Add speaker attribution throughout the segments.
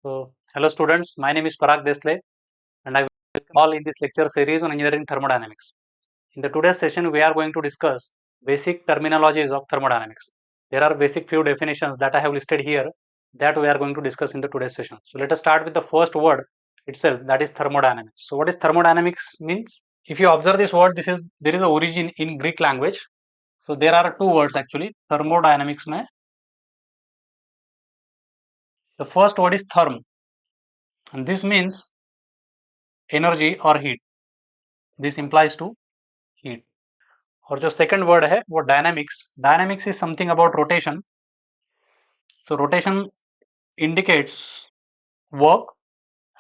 Speaker 1: So, hello students, my name is Parag Desle and I welcome all in this lecture series on engineering thermodynamics. In the today's session, we are going to discuss basic terminologies of thermodynamics. There are basic few definitions that I have listed here that we are going to discuss in the today's session. So, let us start with the first word itself, that is thermodynamics. So, what is thermodynamics means? If you observe this word, there is a origin in Greek language. So, there are two words actually, thermodynamics mein. The first word is therm, and this means energy or heat. This implies to heat. और जो second word है वो dynamics is something about rotation. So rotation indicates work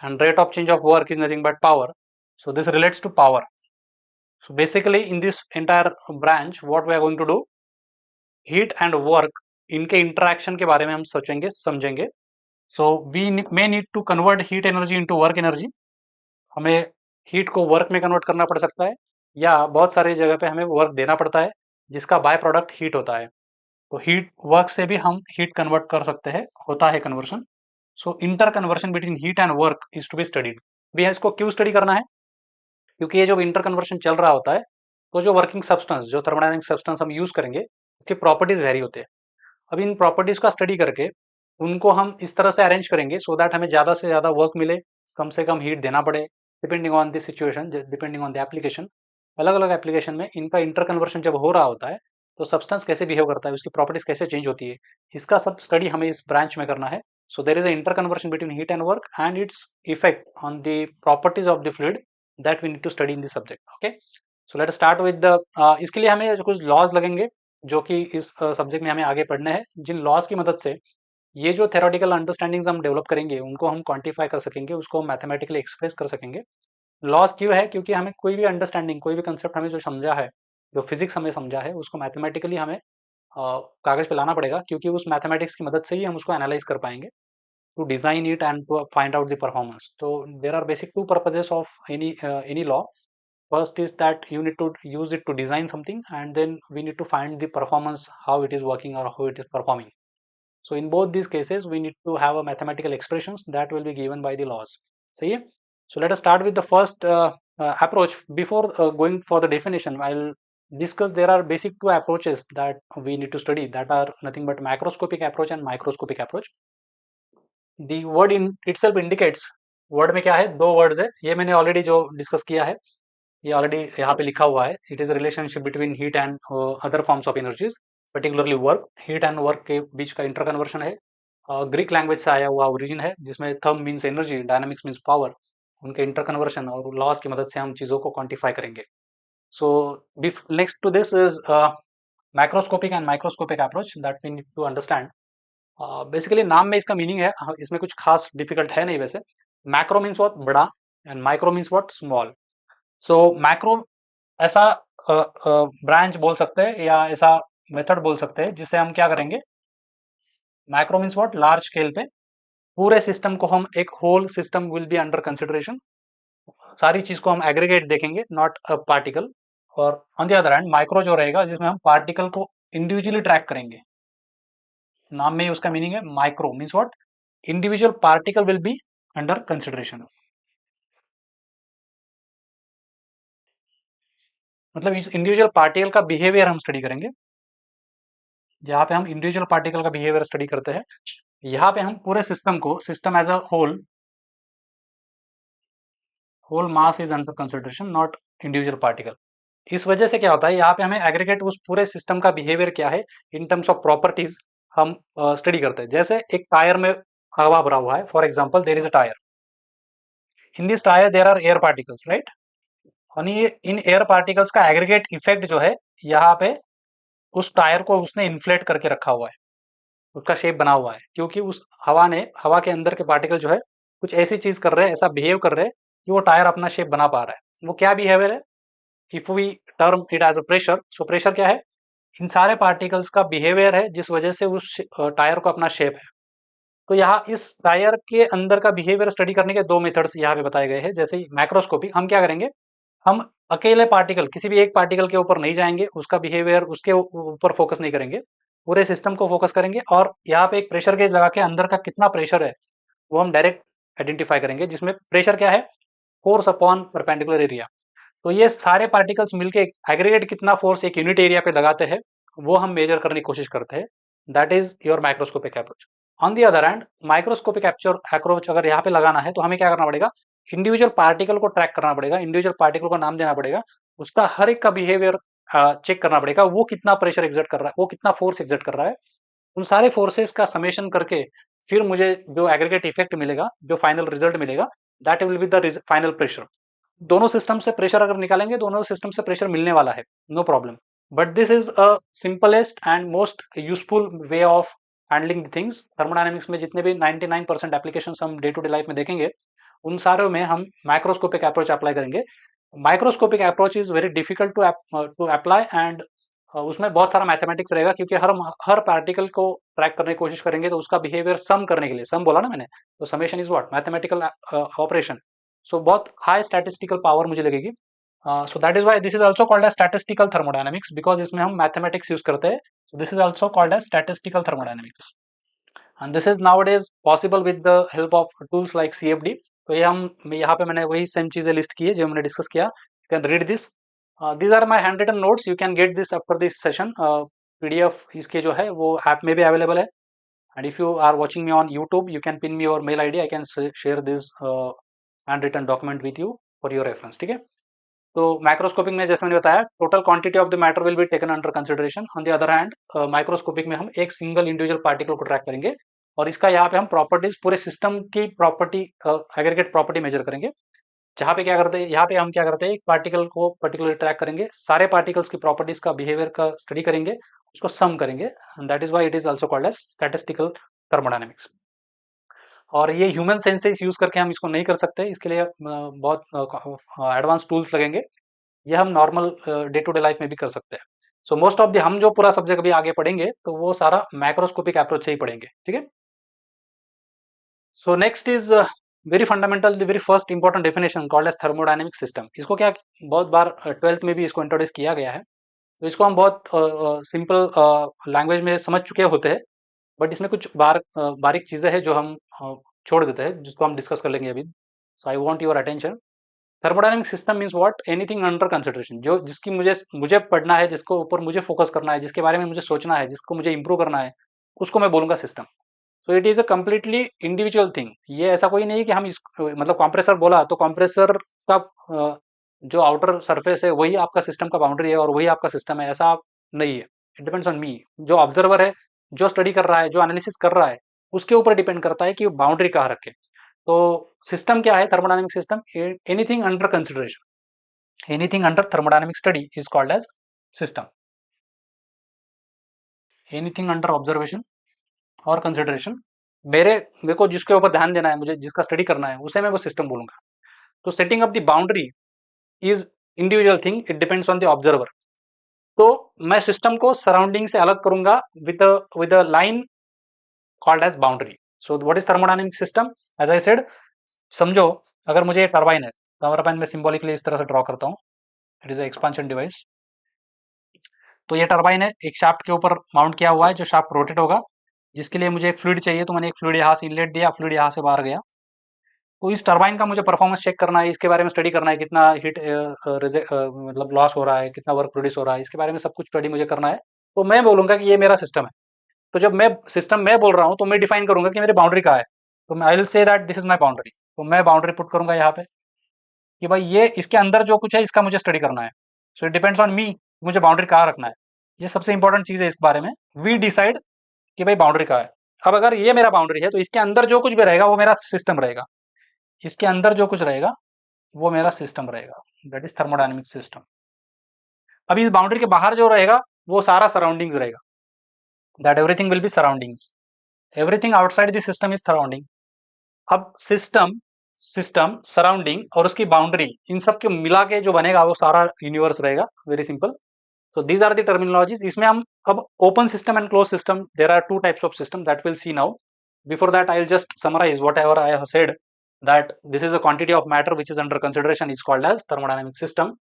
Speaker 1: and rate of change of work is nothing but power. So this relates to power. So basically in this entire branch what we are going to do, heat and work इनके interaction के बारे में हम सोचेंगे समझेंगे. So we may need to convert heat energy into work energy. हमें heat को work में कन्वर्ट करना पड़ सकता है या बहुत सारी जगह पे हमें वर्क देना पड़ता है जिसका बाय प्रोडक्ट हीट होता है. तो हीट वर्क से भी हम हीट कन्वर्ट कर सकते हैं, होता है conversion. So interconversion between heat and work is to be studied. भी है इसको क्यों स्टडी करना है? क्योंकि ये जो इंटर कन्वर्शन चल रहा होता है तो जो वर्किंग सब्सटेंस, जो थर्मोडायनामिक सब्सटेंस हम यूज करेंगे उसके प्रॉपर्टीज वेरी होते हैं. अब इन प्रॉपर्टीज का स्टडी करके उनको हम इस तरह से अरेंज करेंगे सो दैट हमें ज्यादा से ज्यादा वर्क मिले, कम से कम हीट देना पड़े, depending on the situation, depending on the application. अलग अलग एप्लीकेशन में इनका इंटर कन्वर्शन जब हो रहा होता है तो सब्सटेंस कैसे बिहेव करता है, उसकी प्रॉपर्टीज कैसे चेंज होती है, इसका सब स्टडी हमें इस ब्रांच में करना है. So there is a interconversion between heat and work and its effect on the properties of the fluid that we need to study in this subject. Okay, so let start with the इसके लिए हमें कुछ laws लगेंगे जो कि इस subject में हमें आगे पढ़ने हैं, जिन लॉज की मदद से ये जो थेरोटिकल अंडरस्टैंडिंग्स हम डेवलप करेंगे उनको हम क्वांटिफाई कर सकेंगे, उसको मैथमेटिकली एक्सप्रेस कर सकेंगे. लॉस क्यों है? क्योंकि हमें कोई भी अंडरस्टैंडिंग, कोई भी कंसेप्ट हमें जो समझा है, जो फिजिक्स हमें समझा है, उसको मैथमेटिकली हमें कागज पे लाना पड़ेगा, क्योंकि उस मैथमेटिक्स की मदद से ही हम उसको एनालाइज कर पाएंगे to design it and to find out the performance. तो there are basic two purposes of any law. First is that you need to use it to design something, and then we need to find the performance, how it is working or how it is performing. So in both these cases we need to have a mathematical expressions that will be given by the laws. See, so let us start with the first approach. Before going for the definition, I'll discuss there are basic two approaches that we need to study, that are nothing but macroscopic approach and microscopic approach. The word in itself indicates, word में क्या है, दो words है, ये मैंने already जो discuss किया है, ये ऑलरेडी यहाँ पे लिखा हुआ है. It is relationship between heat and other forms of energies, particularly work. Heat and work के बीच का इंटर कन्वर्शन है. ग्रीक लैंग्वेज से आया हुआ ओरिजिन है जिसमें therm means energy, dynamics means power. उनके इंटर कन्वर्शन और लॉज की मदद से हम चीजों को क्वांटिफाई करेंगे. So next to this is macroscopic and microscopic approach that we need to understand. Basically नाम में इसका मीनिंग है, इसमें कुछ खास डिफिकल्ट है नहीं वैसे. मैक्रो मीन्स व्हाट, बड़ा, and micro means what, small. So macro ऐसा ब्रांच बोल सकते हैं या ऐसा मेथड बोल सकते हैं जिससे हम क्या करेंगे, macro means what, large scale पे पूरे सिस्टम को हम, एक whole system will be under consideration, सारी चीज को हम एग्रीगेट देखेंगे, नॉट अ पार्टिकल. और on the other hand micro जो रहेगा जिसमें हम पार्टिकल को इंडिविजुअली ट्रैक करेंगे. नाम में ही उसका मीनिंग है. Micro means what, individual particle will be under consideration. मतलब इस इंडिविजुअल पार्टिकल का बिहेवियर हम स्टडी करेंगे. यहाँ पे हम इंडिविजुअल पार्टिकल का बिहेवियर स्टडी करते हैं, यहाँ पे हम पूरे सिस्टम को, system as a whole mass is under consideration, not individual particle. इस वजह से क्या होता है, यहाँ पे हमें एग्रीगेट उस पूरे सिस्टम का बिहेवियर क्या है इन टर्म्स ऑफ प्रॉपर्टीज हम स्टडी करते हैं. जैसे एक टायर में हवा भरा हुआ है, for example there is a tyre. In this tyre there are air particles, right. और ये इन एयर पार्टिकल्स का एग्रीगेट इफेक्ट जो है, यहाँ पे उस टायर को उसने इन्फ्लेट करके रखा हुआ है, उसका शेप बना हुआ है, क्योंकि उस हवा के अंदर के पार्टिकल जो है कुछ ऐसी चीज कर रहे हैं, ऐसा बिहेव कर रहे हैं कि वो टायर अपना शेप बना पा रहा है. वो क्या बिहेवियर है? If we term it as a pressure, so pressure क्या है? इन सारे पार्टिकल्स का बिहेवियर है जिस वजह से उस टायर को अपना शेप है. तो यहाँ इस टायर के अंदर का बिहेवियर स्टडी करने के दो मेथड्स यहाँ पे बताए गए हैं. जैसे मैक्रोस्कोपिक, हम क्या करेंगे, हम अकेले पार्टिकल, किसी भी एक पार्टिकल के ऊपर नहीं जाएंगे, उसका बिहेवियर उसके ऊपर फोकस नहीं करेंगे, पूरे सिस्टम को फोकस करेंगे. और यहाँ पे एक प्रेशर गेज लगा के अंदर का कितना प्रेशर है वो हम डायरेक्ट आइडेंटिफाई करेंगे, जिसमें प्रेशर क्या है, फोर्स अपॉन परपेंडिकुलर एरिया। तो ये सारे पार्टिकल्स मिलके एग्रीगेट कितना फोर्स एक यूनिट एरिया पे लगाते हैं, वो हम मेजर करने की कोशिश करते हैं। That is your microscopic approach. On the other hand microscopic approach अगर यहाँ पे लगाना है तो हमें क्या करना पड़ेगा, इंडिविजुअल पार्टिकल को ट्रैक करना पड़ेगा, इंडिविजुअल पार्टिकल को नाम देना पड़ेगा, उसका हर एक का बिहेवियर चेक करना पड़ेगा, वो कितना प्रेशर एग्जर्ट कर रहा है, वो कितना फोर्स एग्जर्ट कर रहा है। उन सारे फोर्सेस का समेशन करके फिर मुझे जो एग्रीगेट इफेक्ट मिलेगा, जो फाइनल रिजल्ट मिलेगा, that will be the final pressure. दोनों सिस्टम से प्रेशर अगर निकालेंगे, दोनों सिस्टम से प्रेशर मिलने वाला है, no problem. But this is a simplest and most useful way of handling things. Thermodynamics में जितने भी 99% एप्लीकेशन हम डे टू डे लाइफ में देखेंगे, उन सारों में हम माइक्रोस्कोपिक अप्रोच अप्लाई करेंगे। Microscopic approach is very difficult to apply and उसमें बहुत सारा मैथमेटिक्स रहेगा, क्योंकि हर पार्टिकल को ट्रैक करने की कोशिश करेंगे, तो उसका बिहेवियर सम करने के लिए, सम बोला ना मैंने, तो summation is what, mathematical operation. So बहुत हाई स्टैटिस्टिकल पावर मुझे लगेगी। So that is why this is also called as statistical thermodynamics, because इसमें हम मैथमेटिक्स यूज करते हैं। So this is also called as statistical thermodynamics and this is nowadays possible with the help of tools like CFD। तो ये हम यहाँ पे मैंने वही सेम चीजें लिस्ट की है जो हमने डिस्कस किया। You can read this, these are my handwritten notes, you can get this after this session। PDF इसके जो है वो ऐप में भी अवेलेबल है, and if you are watching me on YouTube, you can pin me your mail ID, I can share this handwritten document with you for your reference। ठीक है, तो माइक्रोस्कोपिक में जैसे मैंने बताया, total quantity of the matter will be taken under consideration. On the other hand microscopic में हम एक सिंगल इंडिविजुअल पार्टिकल को ट्रैक करेंगे, और इसका यहाँ पे हम प्रॉपर्टीज, पूरे सिस्टम की प्रॉपर्टी, एग्रीगेट प्रॉपर्टी मेजर करेंगे। जहाँ पे क्या करते हैं, यहाँ पे हम क्या करते हैं, एक पार्टिकल को पर्टिकुलर ट्रैक करेंगे, सारे पार्टिकल्स की प्रॉपर्टीज का, बिहेवियर का स्टडी करेंगे, उसको सम करेंगे, and that is why it is also called as statistical thermodynamics. और ये ह्यूमन सेंसेस यूज करके हम इसको नहीं कर सकते, इसके लिए बहुत एडवांस टूल्स लगेंगे। ये हम normal day to day life में भी कर सकते हैं। सो मोस्ट ऑफ द हम जो पूरा सब्जेक्ट अभी आगे पढ़ेंगे, तो वो सारा माइक्रोस्कोपिक अप्रोच से ही पढ़ेंगे। ठीक है, so next is very fundamental, the very first important definition called as thermodynamic system. इसको क्या बहुत बार 12th में भी इसको इंट्रोड्यूस किया गया है, तो इसको हम बहुत सिंपल लैंग्वेज में समझ चुके होते हैं, बट इसमें कुछ बारीक चीजें हैं जो हम छोड़ देते हैं, जिसको हम डिस्कस कर लेंगे अभी। So I want your attention. Thermodynamic system means what, anything under consideration, जो जिसकी मुझे मुझे पढ़ना है, जिसको ऊपर मुझे फोकस करना है, जिसके बारे में मुझे सोचना है, जिसको मुझे इंप्रूव करना है, उसको मैं बोलूंगा system. So it is a completely individual thing. ये ऐसा कोई नहीं कि हम इस, मतलब कंप्रेसर बोला तो कंप्रेसर का जो आउटर सरफेस है वही आपका सिस्टम का बाउंड्री है और वही आपका सिस्टम है, ऐसा नहीं है। इट डिपेंड्स ऑन मी, जो ऑब्जर्वर है, जो स्टडी कर रहा है, जो एनालिसिस कर रहा है, उसके ऊपर डिपेंड करता है कि वो बाउंड्री कहाँ रखे। तो सिस्टम क्या है, thermodynamic system, anything under consideration, anything under thermodynamic study is called as system. Anything under observation और कंसिडरेशन, मेरे को जिसके ऊपर ध्यान देना है, मुझे जिसका स्टडी करना है, उसे मैं वो सिस्टम बोलूंगा। तो setting up the boundary is individual thing, it depends on the observer. तो मैं सिस्टम को सराउंडिंग से अलग करूंगा with a line called as boundary. So what is thermodynamic system, as I said, समझो अगर मुझे एक टरबाइन है, टरबाइन में सिंबॉलिकली इस तरह से ड्रॉ करता हूँ, इट इज एक्सपांशन डिवाइस। तो ये टरबाइन है, एक शाफ्ट के ऊपर माउंट किया हुआ है, जो शाफ्ट रोटेट होगा, जिसके लिए मुझे एक फ्लूइड चाहिए, तो मैंने एक फ्लूइड यहाँ से इनलेट दिया, फ्लूइड यहाँ से बाहर गया। तो इस टरबाइन का मुझे परफॉर्मेंस चेक करना है, इसके बारे में स्टडी करना है, कितना हीट मतलब लॉस हो रहा है, कितना वर्क प्रोड्यूस हो रहा है, इसके बारे में सब कुछ स्टडी मुझे करना है। तो मैं बोलूंगा कि ये मेरा सिस्टम है। तो जब मैं सिस्टम मैं बोल रहा हूँ, तो मैं डिफाइन करूंगा कि मेरी बाउंड्री कहाँ है। तो I will say that this is my boundary. तो मैं बाउंड्री पुट करूंगा यहाँ पे कि भाई ये इसके अंदर जो कुछ है, इसका मुझे स्टडी करना है। So it depends on me, मुझे बाउंड्री कहाँ रखना है। ये सबसे इंपॉर्टेंट चीज है इस बारे में, वी डिसाइड कि भाई बाउंड्री कहाँ है। अब अगर ये मेरा बाउंड्री है, तो इसके अंदर जो कुछ भी रहेगा वो मेरा सिस्टम रहेगा, इसके अंदर जो कुछ रहेगा वो मेरा सिस्टम रहेगा, दैट इज थर्मोडायनेमिक सिस्टम। अभी इस बाउंड्री के बाहर जो रहेगा वो सारा सराउंडिंग्स रहेगा, that everything will be surroundings, everything outside the system is surrounding. अब सिस्टम, सिस्टम, सराउंडिंग और उसकी बाउंड्री, इन सब के मिला के जो बनेगा वो सारा यूनिवर्स रहेगा, very simple. So these are the terminologies। इसमें हम अब open system and closed system, there are two types of system that we'll see now। Before that, I'll just summarize whatever I have said, that this is a quantity of matter which is under consideration is called as thermodynamic system।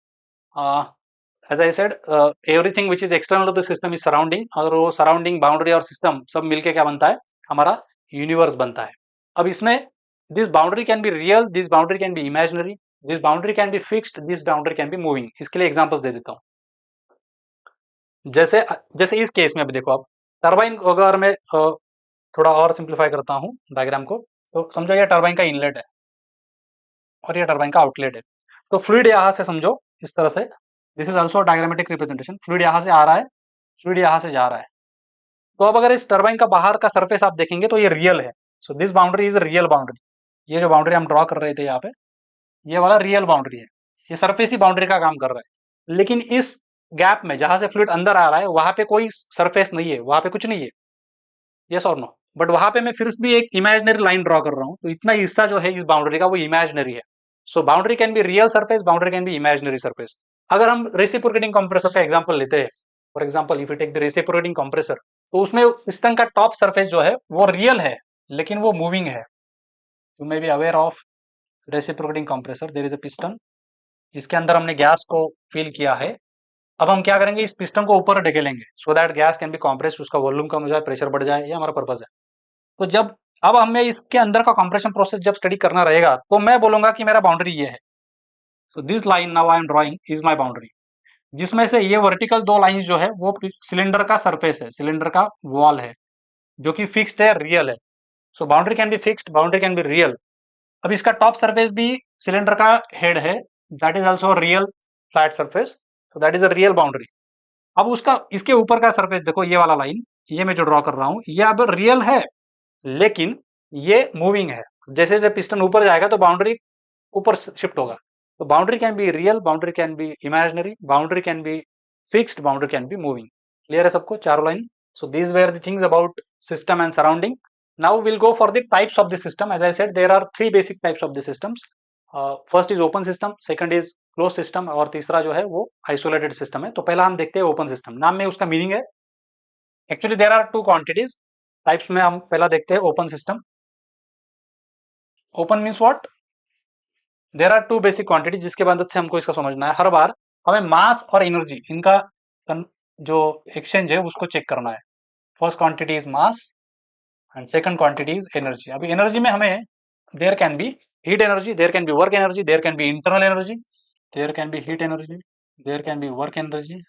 Speaker 1: As I said, everything which is external to the system is surrounding, और वो surrounding, boundary और system सब मिलके क्या बनता है, हमारा universe बनता है। अब इसमें this boundary can be real, this boundary can be imaginary, this boundary can be fixed, this boundary can be moving. इसके लिए एग्जांपल्स दे देता हूँ। जैसे जैसे इस केस में अभी देखो, आप टरबाइन को अगर मैं थोड़ा और सिंप्लीफाई करता हूँ डायग्राम को, तो समझो ये टरबाइन का इनलेट है और ये टरबाइन का आउटलेट है। तो फ्लूइड यहां से समझो इस तरह से, this is also diagrammatic representation. Fluid यहां से आ रहा है, फ्लूइड यहां से जा रहा है। तो अब अगर इस टरबाइन का बाहर का सरफेस आप देखेंगे तो ये रियल है। So this boundary is real boundary. ये जो बाउंड्री हम ड्रॉ कर रहे थे यहाँ पे, ये वाला रियल बाउंड्री है। ये सरफेस ही बाउंड्री का काम कर रहा है। लेकिन इस गैप में जहां से फ्लूइड अंदर आ रहा है, वहां पे कोई सरफेस नहीं है, वहां पे कुछ नहीं है। यस और नो? बट वहां पे मैं फिर भी एक इमेजिनरी लाइन ड्रॉ कर रहा हूँ, तो इतना हिस्सा जो है इस बाउंड्री का वो इमेजिनरी है। So boundary can be real surface, boundary can be imaginary surface. अगर हम रेसिप्रोकेटिंग कंप्रेसर का एग्जांपल लेते हैं, for example if you take the reciprocating compressor, तो उसमें पिस्टन का टॉप सरफेस जो है वो रियल है, लेकिन वो मूविंग है। You may be aware of reciprocating compressor, there is a piston, इसके अंदर हमने गैस को फिल किया है। अब हम क्या करेंगे, इस पिस्टन को ऊपर ढकेलेंगे so that gas can be compressed, उसका वॉल्यूम कम हो जाए, प्रेशर बढ़ जाए, ये हमारा पर्पज है। तो जब अब हमें इसके अंदर का कंप्रेशन प्रोसेस जब स्टडी करना रहेगा, तो मैं बोलूंगा कि मेरा बाउंड्री ये है। So this line now I am drawing is my boundary, जिसमें से ये वर्टिकल दो लाइन जो है वो सिलेंडर का सरफेस है, सिलेंडर का वॉल है, जो कि फिक्स्ड है, रियल है। So boundary can be fixed, boundary can be real. अब इसका टॉप सरफेस भी सिलेंडर का हेड है, that is also real flat surface, so that is a real boundary. अब उसका इसके ऊपर का सरफेस देखो, ये वाला लाइन, ये मैं जो ड्रॉ कर रहा हूं, ये अब रियल है, लेकिन ये मूविंग है। जैसे जैसे पिस्टन ऊपर जाएगा तो बाउंड्री ऊपर शिफ्ट होगा। तो boundary can be real, boundary can be imaginary, boundary can be fixed, boundary can be moving. Clear है सबको चारों लाइन? So these were the things about system and surrounding. Now will go for the types of the system. As I said, there are three basic types of the systems. First is open system, second is close system, और तीसरा जो है वो isolated system है। तो पहला हम देखते हैं ओपन सिस्टम। नाम में उसका मीनिंग है, actually there are two quantities types में। हम पहला देखते हैं open system. Open means what? There are two basic quantity, जिसके मदद से हमको इसका समझना है। हर बार हमें मास और एनर्जी, इनका जो एक्सचेंज है उसको चेक करना है। First quantity is mass and second quantity is energy. अभी एनर्जी में हमें there can be heat energy, there can be work energy, there can be internal energy, there can be heat energy, there can be work energy,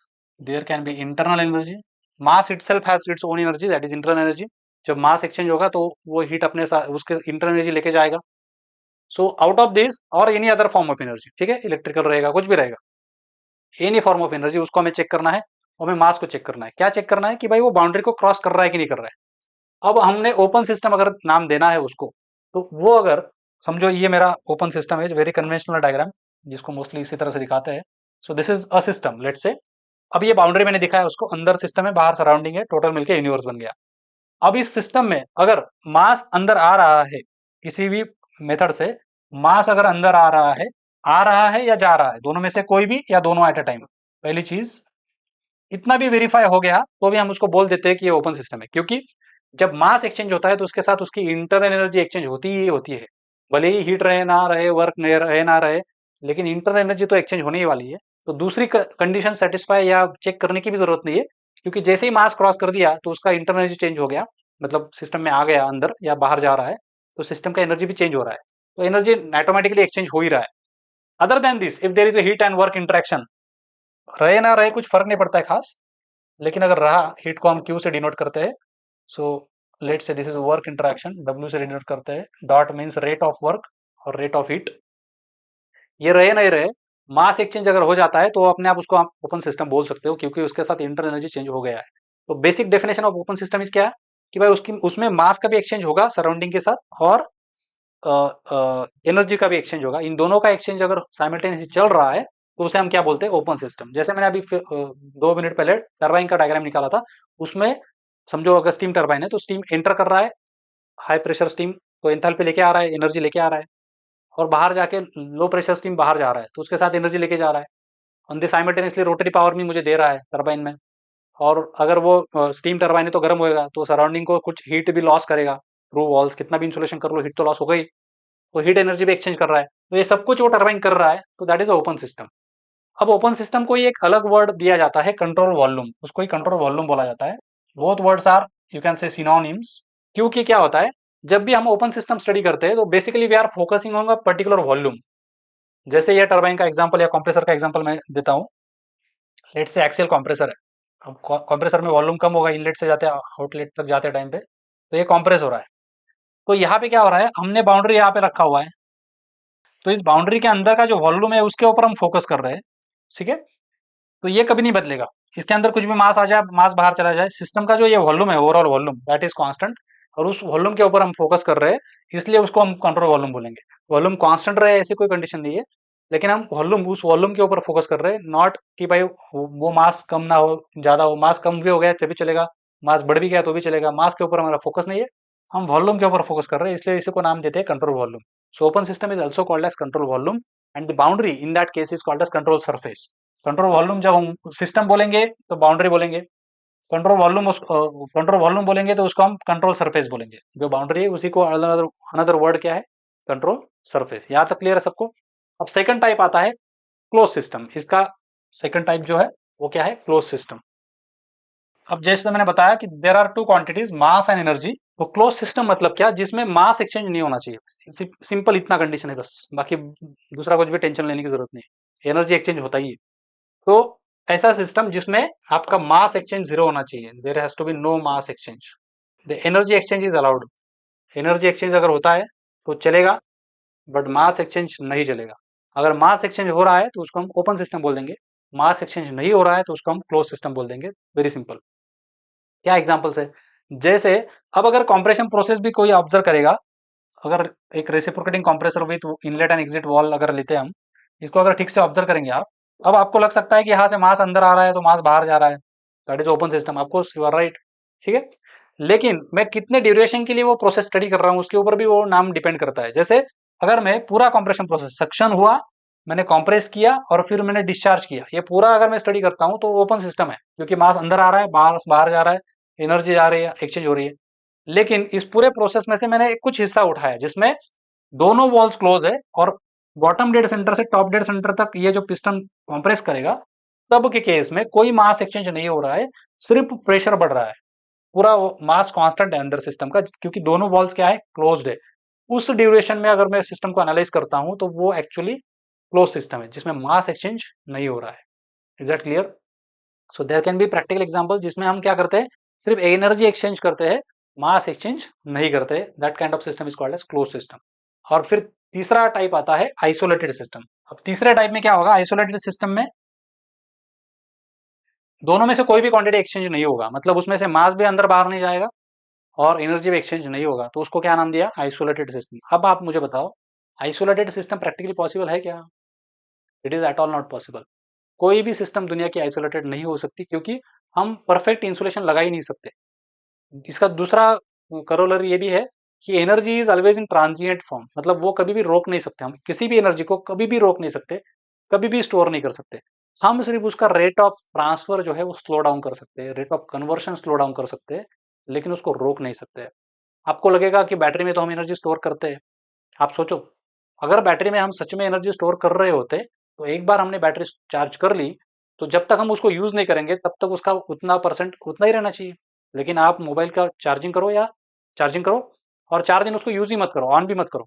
Speaker 1: there can be internal energy. Mass itself has its own energy, that is internal energy. जब mass exchange होगा तो वो heat अपने साथ उसके internal energy लेके जाएगा। So out of this और any other form of energy, ठीक है, इलेक्ट्रिकल रहेगा, कुछ भी रहेगा, एनी फॉर्म ऑफ एनर्जी, उसको हमें चेक करना है। और हमें मास को चेक करना है। क्या चेक करना है? कि भाई वो बाउंड्री को क्रॉस कर रहा है कि नहीं कर रहा है। अब हमने ओपन सिस्टम अगर नाम देना है उसको, तो वो अगर समझो ये मेरा ओपन सिस्टम है, वेरी कन्वेंशनल डायग्राम, जिसको मोस्टली इसी तरह से दिखाते हैं। So this is a system, let's say. अब ये बाउंड्री मैंने दिखाया उसको, अंदर सिस्टम है, बाहर सराउंडिंग है, टोटल मिलके यूनिवर्स बन गया। अब इस सिस्टम में अगर मास अंदर आ रहा है, किसी भी मेथड से मास अगर अंदर आ रहा है या जा रहा है, दोनों में से कोई भी, या दोनों एट अ टाइम, पहली चीज इतना भी वेरीफाई हो गया तो भी हम उसको बोल देते हैं कि ये ओपन सिस्टम है। क्योंकि जब मास एक्सचेंज होता है तो उसके साथ उसकी इंटरनल एनर्जी एक्सचेंज होती ही होती है। भले ही हीट रहे ना रहे, वर्क रहे ना रहे, लेकिन इंटरनल एनर्जी तो एक्सचेंज होने ही वाली है। तो दूसरी कंडीशन सेटिस्फाई या चेक करने की भी जरूरत नहीं है, क्योंकि जैसे ही मास क्रॉस कर दिया तो उसका इंटरनल एनर्जी चेंज हो गया, मतलब सिस्टम में आ गया अंदर या बाहर जा रहा है, तो सिस्टम का एनर्जी भी चेंज हो रहा है। तो एनर्जी ऑटोमेटिकली एक्सचेंज हो ही रहा है। Other than this, if there is a heat and work interaction, रहे ना रहे कुछ फर्क नहीं पड़ता है खास, लेकिन अगर रहा, हीट को हम क्यू से डिनोट करते हैं। सो लेट से this is work interaction, W से डिनोट करते हैं। Dot means rate of work और रेट ऑफ हीट। ये रहे नहीं रहे, मास एक्सचेंज अगर हो जाता है तो अपने आप उसको आप ओपन सिस्टम बोल सकते हो, क्योंकि उसके साथ इंटरनल एनर्जी चेंज हो गया है। तो basic definition of open system is क्या है? कि भाई उसकी उसमें मास का भी एक्सचेंज होगा सराउंडिंग के साथ, और एनर्जी का भी एक्सचेंज होगा। इन दोनों का एक्सचेंज अगर साइमल्टेनियसली चल रहा है तो उसे हम क्या बोलते हैं? Open system. जैसे मैंने अभी 2 मिनट पहले टरबाइन का डायग्राम निकाला था, उसमें समझो अगर स्टीम टरबाइन है तो स्टीम एंटर कर रहा है, हाई प्रेशर स्टीम को एंथैल्पी लेके आ रहा है, एनर्जी लेके आ रहा है, और बाहर जाके लो प्रेशर स्टीम बाहर जा रहा है तो उसके साथ एनर्जी लेके जा रहा है। On the simultaneously rotary power भी मुझे दे रहा है टरबाइन में। और अगर वो स्टीम टरबाइन है तो गर्म होएगा, तो सराउंडिंग को कुछ हीट भी लॉस करेगा थ्रू वॉल्स। कितना भी इंसुलेशन कर लो, हीट तो लॉस हो गई, तो हीट एनर्जी भी एक्सचेंज कर रहा है। तो ये सब कुछ वो टरबाइन कर रहा है, तो दैट इज ओपन सिस्टम। अब ओपन सिस्टम को एक अलग वर्ड दिया जाता है, कंट्रोल वॉल्यूम, उसको ही कंट्रोल वॉल्यूम बोला जाता है। Both words are, you can say, synonyms. क्योंकि क्या होता है, जब भी हम ओपन सिस्टम स्टडी करते हैं तो basically we are focusing on a particular volume. जैसे ये टरबाइन का एग्जांपल या कंप्रेसर का एग्जांपल मैं देता हूँ। लेट्स से एक्सियल कंप्रेसर है। अब कंप्रेसर में वॉल्यूम कम होगा इनलेट से जाते आउटलेट तक जाते टाइम पे, तो ये कंप्रेस हो रहा है। तो यहाँ पे क्या हो रहा है, हमने बाउंड्री यहाँ पे रखा हुआ है, तो इस बाउंड्री के अंदर का जो वॉल्यूम है उसके ऊपर हम फोकस कर रहे हैं। ठीक है, तो ये कभी नहीं बदलेगा। इसके अंदर कुछ भी मास आ जाए, मास बाहर चला जाए, सिस्टम का जो ये वॉल्यूम है, overall volume that is constant, और उस वॉल्यूम के ऊपर हम फोकस कर रहे हैं, इसलिए उसको हम कंट्रोल वॉल्यूम बोलेंगे। वॉल्यूम कांस्टेंट रहे ऐसी कोई कंडीशन नहीं है, लेकिन हम वॉल्यूम, उस वॉल्यूम के ऊपर फोकस कर रहे हैं, नॉट कि भाई वो मास कम ना हो, ज्यादा हो। मास कम भी हो गया तभी चलेगा, मास बढ़ भी गया तो भी चलेगा, मास के ऊपर हमारा फोकस नहीं है, हम वॉल्यूम के ऊपर फोकस कर रहे हैं, इसलिए इसी को नाम देते हैं control volume. So open system is also called as control volume and the boundary in that case is called as control surface. Control volume जब हम सिस्टम बोलेंगे तो बाउंड्री बोलेंगे, कंट्रोल वॉल्यूम बोलेंगे तो उसको हम कंट्रोल सरफेस बोलेंगे। जो बाउंड्री है उसी को अनदर अनदर वर्ड क्या है, कंट्रोल सरफेस। यहाँ तक क्लियर है सबको। अब सेकंड टाइप आता है क्लोज सिस्टम। इसका सेकंड टाइप जो है वो क्या है, क्लोज सिस्टम। अब जैसे मैंने बताया कि there are two quantities, mass and energy. तो क्लोज सिस्टम मतलब क्या, जिसमें मास एक्सचेंज नहीं होना चाहिए। सिंपल इतना कंडीशन है बस, बाकी दूसरा कुछ भी टेंशन लेने की जरूरत नहीं। एनर्जी एक्सचेंज होता ही है। तो ऐसा सिस्टम जिसमें आपका मास एक्सचेंज जीरो होना चाहिए, there has to be no mass exchange. The energy exchange is allowed. Energy exchange अगर होता है तो चलेगा, बट मास एक्सचेंज नहीं चलेगा। अगर मास एक्सचेंज हो रहा है तो उसको हम ओपन सिस्टम बोल देंगे, मास एक्सचेंज नहीं हो रहा है तो उसको हम क्लोज सिस्टम बोल देंगे। Very simple. क्या एग्जांपल्स है, जैसे अब अगर कंप्रेशन प्रोसेस भी कोई ऑब्जर्व करेगा, अगर एक reciprocating compressor with inlet and exit wall अगर लेते हैं हम, इसको अगर ठीक से ऑब्जर्व करेंगे आप, अब आपको लग सकता है कि यहाँ से मास अंदर आ रहा है तो मास बाहर जा रहा है, दैट इज ओपन सिस्टम, आपको यू आर राइट। ठीक है, लेकिन मैं कितने ड्यूरेशन के लिए वो प्रोसेस स्टडी कर रहा हूँ उसके ऊपर भी वो नाम डिपेंड करता है। जैसे अगर मैं पूरा कंप्रेशन प्रोसेस, सक्शन हुआ, मैंने कंप्रेस किया और फिर मैंने डिस्चार्ज किया, ये पूरा अगर मैं स्टडी करता हूँ तो ओपन सिस्टम है, क्योंकि मास अंदर आ रहा है, मास बाहर जा रहा है, एनर्जी आ रही है, एक्सचेंज हो रही है। लेकिन इस पूरे प्रोसेस में से मैंने कुछ हिस्सा उठाया जिसमें दोनों वॉल्स क्लोज है, और बॉटम डेड सेंटर से टॉप डेड सेंटर तक ये जो पिस्टन कंप्रेस करेगा, तब के केस में कोई मास एक्सचेंज नहीं हो रहा है, सिर्फ प्रेशर बढ़ रहा है। पूरा मास कांस्टेंट है अंदर सिस्टम का, क्योंकि दोनों वॉल्स क्या है, क्लोज्ड है। उस ड्यूरेशन में अगर मैं सिस्टम को एनालाइज करता हूं तो वो एक्चुअली क्लोज सिस्टम है जिसमें मास एक्सचेंज नहीं हो रहा है। Is that clear? So there can be practical example जिसमें हम क्या करते हैं, सिर्फ एनर्जी एक्सचेंज करते हैं, मास एक्सचेंज नहीं करते। That kind of system is called as close system. और फिर तीसरा टाइप आता है आइसोलेटेड सिस्टम। अब तीसरे टाइप में क्या होगा, आइसोलेटेड सिस्टम में दोनों में से कोई भी क्वांटिटी एक्सचेंज नहीं होगा, मतलब उसमें से मास भी अंदर बाहर नहीं जाएगा और एनर्जी भी एक्सचेंज नहीं होगा, तो उसको क्या नाम दिया, आइसोलेटेड सिस्टम। अब आप मुझे बताओ, आइसोलेटेड सिस्टम प्रैक्टिकली पॉसिबल है क्या? It is at all not possible. कोई भी सिस्टम दुनिया की आइसोलेटेड नहीं हो सकती, क्योंकि हम परफेक्ट इंसुलेशन लगा ही नहीं सकते। इसका दूसरा करोलरी ये भी है कि energy is always in transient form, मतलब वो कभी भी रोक नहीं सकते, हम किसी भी एनर्जी को कभी भी रोक नहीं सकते, कभी भी स्टोर नहीं कर सकते। हम सिर्फ उसका रेट ऑफ ट्रांसफर जो है वो स्लो डाउन कर सकते हैं, rate of conversion slow down कर सकते हैं, लेकिन उसको रोक नहीं सकते। आपको लगेगा कि बैटरी में तो हम एनर्जी स्टोर करते हैं। आप सोचो, अगर बैटरी में हम सच में एनर्जी स्टोर कर रहे होते तो एक बार हमने बैटरी चार्ज कर ली, तो जब तक हम उसको यूज नहीं करेंगे तब तक उसका उतना परसेंट उतना ही रहना चाहिए। लेकिन आप मोबाइल का चार्जिंग करो और 4 दिन उसको यूज ही मत करो, ऑन भी मत करो,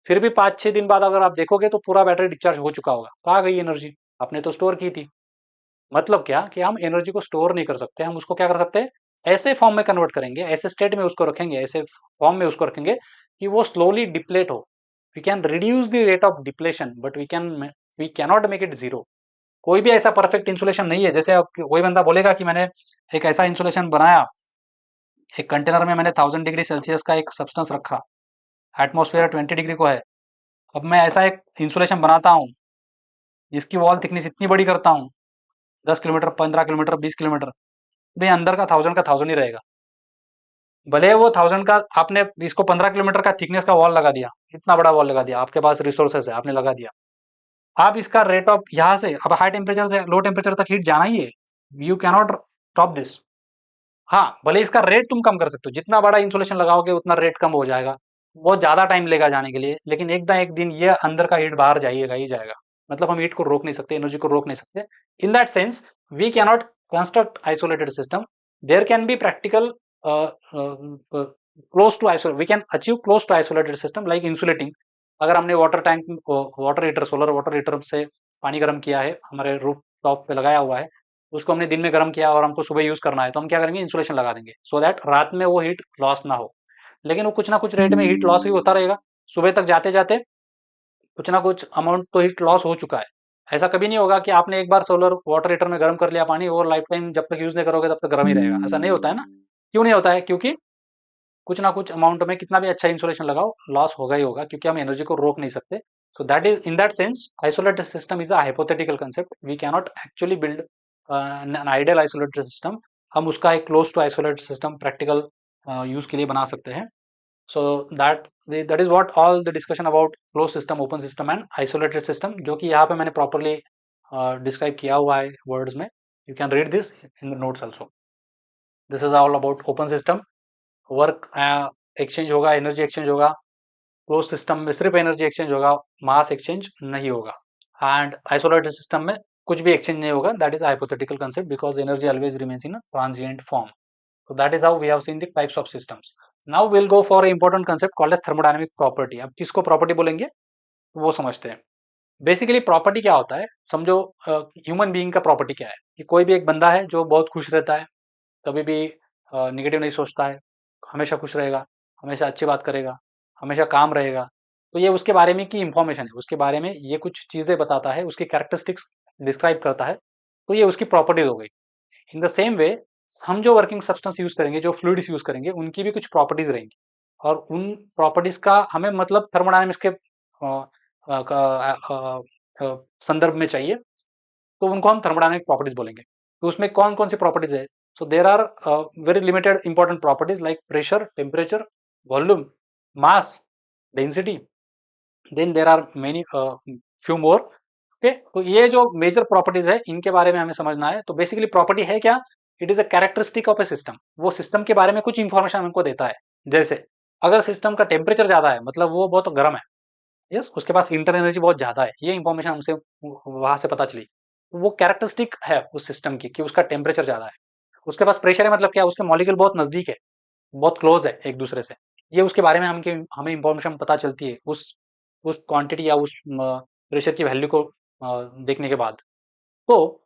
Speaker 1: फिर भी 5-6 दिन बाद अगर आप देखोगे तो पूरा बैटरी डिस्चार्ज हो चुका होगा। कहाँ गई एनर्जी? आपने तो स्टोर की थी। मतलब क्या कि हम एनर्जी को स्टोर नहीं कर सकते, हम उसको क्या कर सकते हैं, ऐसे फॉर्म में कन्वर्ट करेंगे, ऐसे स्टेट में उसको रखेंगे, ऐसे फॉर्म में उसको रखेंगे कि वो स्लोली डिप्लेट हो। We can reduce the rate of depletion, but we cannot make it zero. कोई भी ऐसा परफेक्ट इंसुलेशन नहीं है। जैसे कोई बंदा बोलेगा कि मैंने एक ऐसा इंसुलेशन बनाया, एक कंटेनर में मैंने 1000 डिग्री सेल्सियस का एक सब्सटेंस रखा, एटमोस्फेयर 20 डिग्री को है। अब मैं ऐसा एक इंसुलेशन बनाता हूँ, इसकी वॉल थिकनेस इतनी बड़ी करता हूँ, 10 किलोमीटर, 15 किलोमीटर, 20 किलोमीटर, भाई अंदर का 1000 ही रहेगा। भले वो 1000 का, आपने इसको 15 किलोमीटर का थिकनेस का वॉल लगा दिया, इतना बड़ा वॉल लगा दिया, आपके पास रिसोर्सेस है, आपने लगा दिया। आप इसका रेट ऑफ यहाँ से अब हाई टेम्परेचर से लो टेम्परेचर तक हीट जाना ही है, यू कैनॉट टॉप दिस। हाँ, भले इसका रेट तुम कम कर सकते हो, जितना बड़ा इंसुलेशन लगाओगे उतना रेट कम हो जाएगा, बहुत ज्यादा टाइम लेगा जाने के लिए, लेकिन एक दिन ये अंदर का हीट बाहर जाइएगा ही जाएगा। मतलब हम हीट को रोक नहीं सकते, एनर्जी को रोक नहीं सकते। In that sense we cannot construct isolated system. There can be practical close to isolate, we can achieve close to isolated system like insulating. अगर हमने water tank, water heater, solar water heater से पानी गर्म किया है, हमारे roof top पे लगाया हुआ है, उसको हमने दिन में गर्म किया और हमको सुबह यूज करना है, तो हम क्या करेंगे, इंसुलेशन लगा देंगे सो दैट रात में वो हीट लॉस ना हो। लेकिन वो कुछ ना कुछ रेट में हीट लॉस ही होता रहेगा, सुबह तक जाते जाते कुछ ना कुछ अमाउंट तो हीट लॉस हो चुका है। ऐसा कभी नहीं होगा कि आपने एक बार सोलर वाटर हीटर में गर्म कर लिया पानी और लाइफ टाइम जब तक यूज नहीं करोगे तब तक गर्म ही रहेगा, ऐसा नहीं होता है ना। क्यों नहीं होता है? क्योंकि कुछ ना कुछ अमाउंट में कितना भी अच्छा इंसुलेशन लगाओ, लॉस होगा ही होगा, क्योंकि हम एनर्जी को रोक नहीं सकते। So that is, in that sense, isolated system is a hypothetical concept, we can not actually build an ideal isolated system. हम उसका एक close to isolated system practical use के लिए बना सकते हैं। So that is what all the discussion about close system, open system and isolated system, जो कि यहाँ पे मैंने प्रॉपरली डिस्क्राइब किया हुआ है वर्ड्स में। You can read this in the notes also. This is all about open system. Work exchange होगा, एनर्जी एक्सचेंज होगा। क्लोज सिस्टम में सिर्फ एनर्जी एक्सचेंज होगा, मास एक्सचेंज नहीं होगा। एंड आइसोलेटेड सिस्टम में कुछ भी एक्सचेंज नहीं होगा, that is hypothetical concept, because energy always remains in a transient form. So that is how we have seen the types of systems. Now we'll go for an important concept called as thermodynamic property. अब किसको property बोलेंगे वो समझते हैं। Basically property क्या होता है, समझो ह्यूमन बीइंग का प्रॉपर्टी क्या है, कि कोई भी एक बंदा है जो बहुत खुश रहता है, कभी भी निगेटिव नहीं सोचता है, हमेशा खुश रहेगा, हमेशा अच्छी बात करेगा, हमेशा काम रहेगा। तो ये उसके बारे में की इंफॉर्मेशन है, उसके बारे में ये कुछ चीजें बताता है, उसकी कैरेक्टरिस्टिक्स डिस्क्राइब करता है, तो ये उसकी प्रॉपर्टीज हो गई। इन द सेम वे, हम जो वर्किंग सब्सटेंस यूज करेंगे, जो फ्लूइड्स यूज करेंगे, उनकी भी कुछ प्रॉपर्टीज रहेंगी, और उन प्रॉपर्टीज का हमें मतलब थर्मोडायनामिक्स के संदर्भ में चाहिए, तो उनको हम थर्मोडायनामिक प्रॉपर्टीज बोलेंगे। तो उसमें कौन कौन सी प्रॉपर्टीज है? So there are very limited important properties like pressure, temperature, volume, mass, density, then there are many few more. Okay, तो ये जो मेजर प्रॉपर्टीज है इनके बारे में हमें समझना है। तो बेसिकली प्रॉपर्टी है क्या? It is a characteristic of A system. वो सिस्टम के बारे में कुछ इंफॉर्मेशन हमको देता है। जैसे अगर सिस्टम का टेम्परेचर ज्यादा है, मतलब वो बहुत गर्म है, यस, उसके पास इंटरनल एनर्जी बहुत ज्यादा है, ये इंफॉर्मेशन हमसे वहां से पता चली। वो कैरेक्टरिस्टिक है उस सिस्टम की कि उसका टेम्परेचर ज्यादा है। उसके पास प्रेशर है, मतलब क्या, उसके मॉलिक्यूल बहुत नजदीक है, बहुत क्लोज है एक दूसरे से। ये उसके बारे में हमें इंफॉर्मेशन पता चलती है उस क्वांटिटी या उस प्रेशर की वैल्यू को देखने के बाद। तो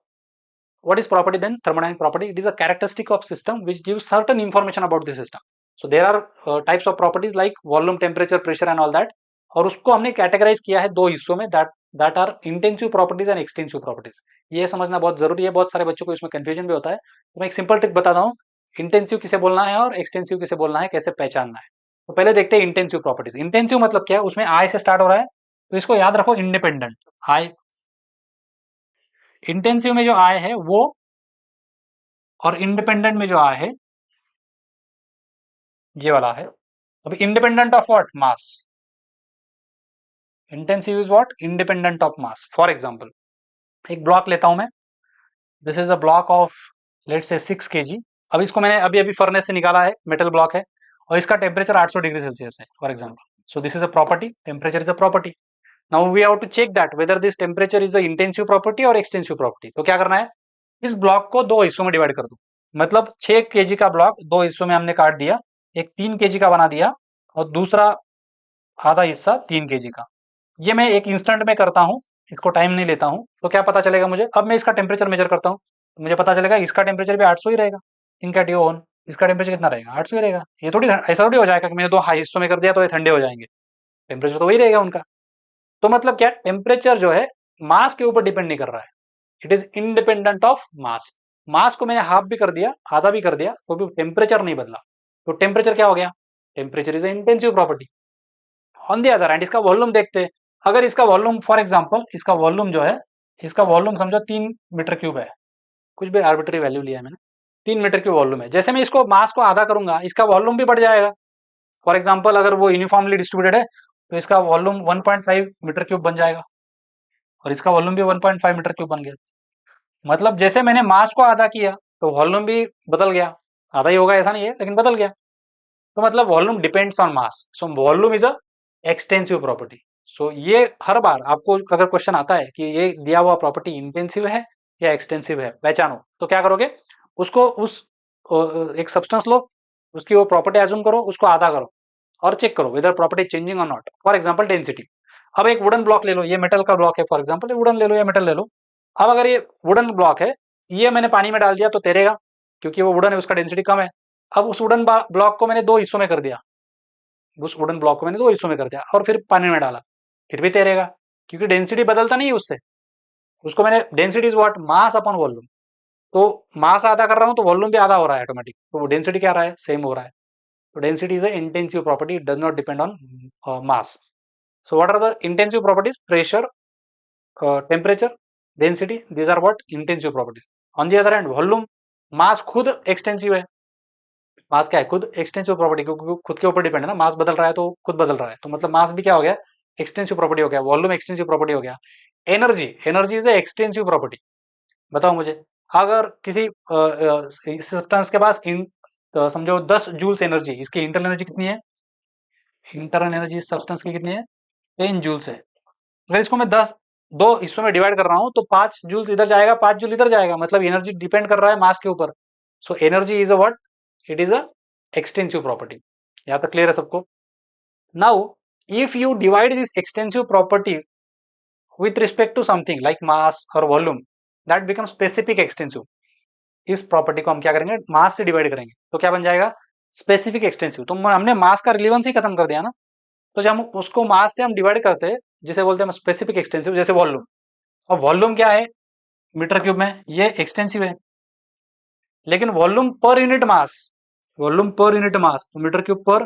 Speaker 1: what is property then? Thermodynamic property, it is a characteristic of system which gives certain information about the system. So there are types of properties like volume, temperature, pressure and all that, और उसको हमने categorise किया है दो हिस्सों में, that are intensive properties and extensive properties. ये समझना बहुत जरूरी है, बहुत सारे बच्चों को इसमें कंफ्यूजन भी होता है। तो मैं एक सिंपल ट्रिक बताता हूँ, इंटेंसिव किसे बोलना है और एक्सटेंसिव किसे बोलना है, कैसे पहचानना है। तो पहले देखते हैं इंटेंसिव प्रॉपर्टीज। इंटेंसिव मतलब क्या है? उसमें आई से स्टार्ट हो रहा है, तो इसको याद रखो, इंडिपेंडेंट आई। इंटेंसिव में जो आई है वो, और इंडिपेंडेंट में जो आया है ये वाला है। अब independent of what? Mass. Intensive is what? Independent of mass. For example, एक ब्लॉक लेता हूं मैं, this is a block of let's say 6 kg। अब इसको मैंने अभी अभी फर्नेस से निकाला है, मेटल ब्लॉक है, और इसका टेम्परेचर 800 डिग्री सेल्सियस है for example. So this is a property, temperature is a property. Now we have to check that whether this temperature is a intensive property और एक्सटेंसिव प्रॉपर्टी। तो क्या करना है, इस ब्लॉक को दो हिस्सों में डिवाइड कर दो, मतलब 6 kg का ब्लॉक दो हिस्सों में हमने काट दिया, एक 3 kg का बना दिया और दूसरा आधा हिस्सा 3 kg का। ये मैं एक इंस्टेंट में करता हूँ, इसको टाइम नहीं लेता हूँ। तो क्या पता चलेगा मुझे? अब मैं इसका टेम्परेचर मेजर करता हूँ, तो मुझे पता चलेगा इसका टेम्परेचर भी 800 ही रहेगा। इनकैटियोन, इसका टेम्परेचर कितना रहेगा? 800 ही रहेगा। ये थोड़ी ऐसा थोड़ी हो जाएगा कि मैंने दो हाई हिस्सों में कर दिया तो ये ठंडे हो जाएंगे, टेम्परेचर तो वही रहेगा उनका। तो मतलब क्या, टेम्परेचर जो है मास के ऊपर डिपेंड नहीं कर रहा है, it is independent of mass. Mass को मैंने हाफ भी कर दिया, आधा भी कर दिया, तो भी टेम्परेचर नहीं बदला। तो टेम्परेचर क्या हो गया? Temperature is intensive property. On the other hand इसका वॉल्यूम देखते हैं। अगर इसका वॉल्यूम फॉर एग्जांपल, इसका वॉल्यूम जो है, इसका वॉल्यूम समझो 3 मीटर क्यूब है, कुछ भी आर्बिट्री वैल्यू लिया है मैंने, 3 मीटर क्यूब वॉल्यूम है। जैसे मैं इसको मास को आधा करूंगा, इसका वॉल्यूम भी बढ़ जाएगा। फॉर एग्जाम्पल, अगर वो यूनिफॉर्मली डिस्ट्रीब्यूटेड है तो इसका वॉल्यूम 1.5 मीटर क्यूब बन जाएगा, और इसका वॉल्यूम भी 1.5 मीटर क्यूब बन गया। मतलब जैसे मैंने मास को आधा किया तो वॉल्यूम भी बदल गया, आधा ही होगा ऐसा नहीं है, लेकिन बदल गया। तो मतलब volume depends on mass, so volume is a extensive property. सो ये हर बार आपको अगर क्वेश्चन आता है कि ये दिया हुआ प्रॉपर्टी इंटेंसिव है या एक्सटेंसिव है, पहचानो, तो क्या करोगे, उसको उस एक सब्सटेंस लो, उसकी वो प्रॉपर्टी एज्यूम करो, उसको आधा करो और चेक करो वेदर प्रॉपर्टी चेंजिंग और नॉट। For example density. अब एक वुडन ब्लॉक ले लो, ये मेटल का ब्लॉक है फॉर एग्जांपल, वुडन ले लो या मेटल ले लो। अब अगर ये वुडन ब्लॉक है, ये मैंने पानी में डाल दिया तो तैरेगा, क्योंकि वो वुडन है, उसका डेंसिटी कम है। अब उस वुडन ब्लॉक को मैंने दो हिस्सों में कर दिया, उस वुडन ब्लॉक को मैंने दो हिस्सों में कर दिया और फिर पानी में डाला, फिर भी तैरेगा, क्योंकि डेंसिटी बदलता नहीं है उससे। उसको मैंने, density is what, mass upon volume. तो मास आधा कर रहा हूं तो वॉल्यूम भी आधा हो रहा है ऑटोमेटिक, तो डेंसिटी क्या रहा है, सेम हो रहा है। So density is an intensive property. It does not depend on mass. So what are the intensive properties? Pressure, temperature, density. These are what intensive properties. On the other hand, volume, mass खुद extensive है। मास क्या है, खुद extensive property, क्योंकि खुद के ऊपर depend है ना, मास बदल रहा है तो खुद बदल रहा है, तो मतलब मास भी क्या हो गया, एक्सटेंसिव प्रॉपर्टी हो गया, वॉल्यूम एक्सटेंसिव प्रॉपर्टी हो गया। Energy, energy is extensive property. बताओ मुझे, अगर किसी सब्सटेंस के पास समझो 10 जूल्स एनर्जी, इसकी इंटरनल एनर्जी कितनी है, इंटरनल एनर्जी सब्सटेंस की कितनी है, 10 जूल्स है। अगर इसको मैं 10 दो हिस्सों में डिवाइड कर रहा हूं तो 5 जूल्स इधर जाएगा, 5 जूल इधर जाएगा, मतलब एनर्जी डिपेंड कर रहा है मास के ऊपर। So energy is a what, it is a extensive property. यहाँ तक क्लियर है सबको? Now if you divide this extensive property with respect to something like mass or volume, that becomes specific extensive। इस प्रॉपर्टी को हम क्या करेंगे, मास से डिवाइड करेंगे तो क्या बन जाएगा, स्पेसिफिक एक्सटेंसिव। तो हमने मास का रिलेवेंस ही खत्म कर दिया ना, तो जब हम उसको मास से हम डिवाइड करते हैं, जिसे बोलते हैं स्पेसिफिक एक्सटेंसिव, जैसे वॉल्यूम। अब वॉल्यूम क्या है, मीटर क्यूब में, ये एक्सटेंसिव है। लेकिन volume per unit mass, volume per unit mass तो मीटर क्यूब पर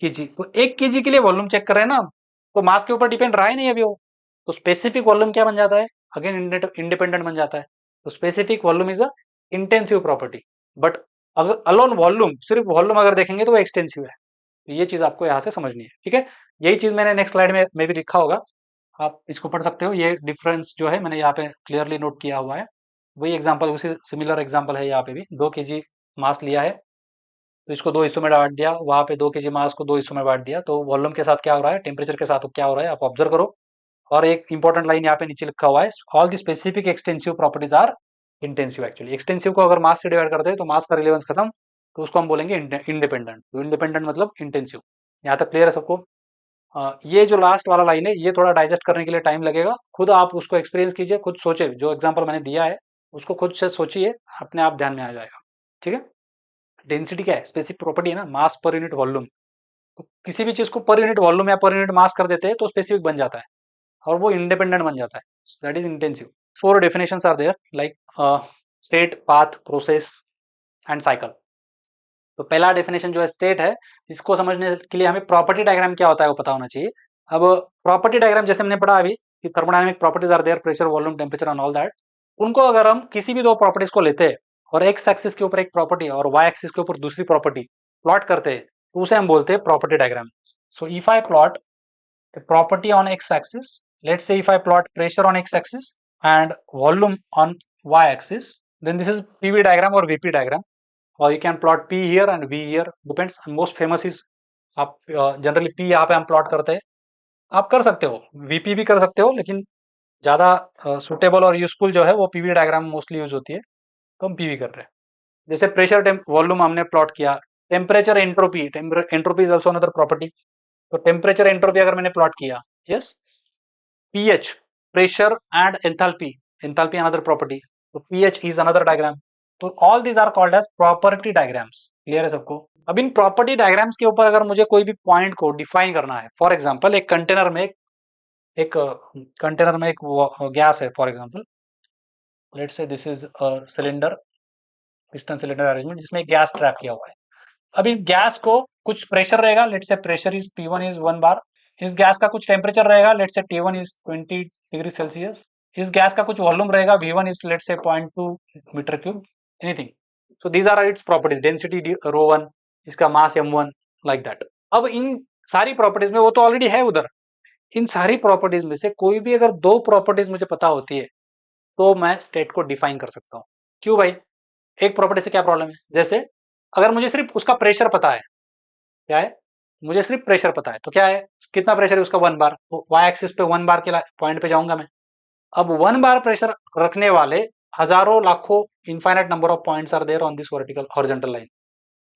Speaker 1: केजी, तो 1 केजी के लिए वॉल्यूम चेक कर रहे हैं ना, तो मास के ऊपर डिपेंड रहा ही नहीं अभी वो। तो स्पेसिफिक वॉल्यूम क्या बन जाता है, अगेन इंडिपेंडेंट बन जाता है। तो specific volume is a intensive property. But अगर अलोन वॉल्यूम, सिर्फ वॉल्यूम अगर देखेंगे तो वो एक्सटेंसिव है। तो ये चीज आपको यहाँ से समझनी है, ठीक है। यही चीज मैंने नेक्स्ट स्लाइड में भी लिखा होगा, आप इसको पढ़ सकते हो। ये डिफरेंस जो है मैंने यहाँ पे क्लियरली नोट किया हुआ है। वही एग्जांपल, उसी सिमिलर एग्जांपल है यहाँ पे भी। 2 केजी मास लिया है तो इसको दो हिस्सों में बांट दिया, वहां पे 2 केजी मास को दो हिस्सों में बांट दिया, तो वॉल्यूम के साथ क्या हो रहा है, टेम्परेचर के साथ क्या हो रहा है, आप ऑब्जर्व करो। और एक इंपॉर्टेंट लाइन यहाँ पे नीचे लिखा हुआ है, all the specific extensive properties are intensive. Actually extensive को अगर मास से डिवाइड करते हैं तो मास का रिलेवेंस खत्म, तो उसको हम बोलेंगे इंडिपेंडेंट। तो इंडिपेंडेंट मतलब इंटेंसिव। यहाँ तक क्लियर है सबको? ये जो लास्ट वाला लाइन है, ये थोड़ा डाइजेस्ट करने के लिए टाइम लगेगा, खुद आप उसको एक्सपीरियंस कीजिए, खुद सोचे, जो एग्जाम्पल मैंने दिया है उसको खुद से सोचिए, अपने आप ध्यान में आ जाएगा, ठीक है। डेंसिटी क्या है, स्पेसिफिक प्रॉपर्टी है ना, मास पर यूनिट वॉल्यूम। तो किसी भी चीज को पर यूनिट वॉल्यूम या पर यूनिट मास कर देते हैं तो स्पेसिफिक बन जाता है और वो इंडिपेंडेंट बन जाता है, that is intensive. 4 definitions are there, like state, path, process and cycle. तो पहला डेफिनेशन जो है स्टेट है, इसको समझने के लिए हमें प्रॉपर्टी डायग्राम क्या होता है वो पता होना चाहिए। अब प्रॉपर्टी डायग्राम जैसे हमने पढ़ा अभी कि thermodynamic properties are there, pressure, volume, temperature and all that. उनको अगर हम किसी भी दो प्रॉपर्टीज को लेते हैं और एक्स एक्सिस के ऊपर एक प्रॉपर्टी और वाई एक्सिस के ऊपर दूसरी प्रॉपर्टी प्लॉट करते हैं, तो उसे हम बोलते हैं property diagram. So if I plot a property on x-axis, let's say if I plot pressure on x-axis and volume on y-axis, then this is PV diagram or VP diagram, or you can plot P here and V here, depends. Most famous is आप generally P यहाँ पे हम plot करते हैं, आप कर सकते हो VP भी कर सकते हो, लेकिन ज़्यादा सुटेबल और यूजफुल जो है वो PV डायग्राम मोस्टली यूज होती है, तो हम PV कर रहे हैं। जैसे प्रेशर, वॉल्यूम हमने प्लॉट किया, temperature, entropy, entropy is also another property. तो टेम्परेचर एंट्रोपी अगर मैंने प्लॉट किया, yes, pH, pressure and enthalpy, enthalpy another property, तो pH इज अनदर डायग्राम। तो all these are called as property diagrams. Clear है सबको? अब इन प्रॉपर्टी डायग्राम्स के ऊपर अगर मुझे कोई भी पॉइंट को डिफाइन करना है, फॉर एग्जांपल एक कंटेनर में एक कंटेनर में एक गैस है, for example let's say this is cylinder, piston cylinder arrangement, जिसमें गैस ट्रैप किया हुआ है। अब इस गैस को कुछ प्रेशर रहेगा, लेट्स से प्रेशर इज P1 इज 1 बार। इस गैस का कुछ टेम्परेचर रहेगा, let's say T1 is 20 degree Celsius. इस गैस का कुछ वॉल्यूम रहेगा, V1 is let's say 0.2 metre cube, anything. So these are its properties, density ρ1, इसका मास m1, लाइक दैट। अब इन सारी प्रॉपर्टीज में वो तो ऑलरेडी है उधर, इन सारी प्रॉपर्टीज में से कोई भी अगर दो प्रॉपर्टीज मुझे पता होती है तो मैं स्टेट को डिफाइन कर सकता हूँ। क्यों भाई, एक प्रॉपर्टी से क्या प्रॉब्लम है, जैसे अगर मुझे सिर्फ उसका प्रेशर पता है, क्या है, मुझे सिर्फ प्रेशर पता है, तो क्या है, कितना प्रेशर है उसका 1 बार, तो वाई एक्सिस पे 1 बार के पॉइंट पे जाऊंगा मैं। अब 1 बार प्रेशर रखने वाले हजारों लाखों infinite number of points are there on this vertical horizontal line.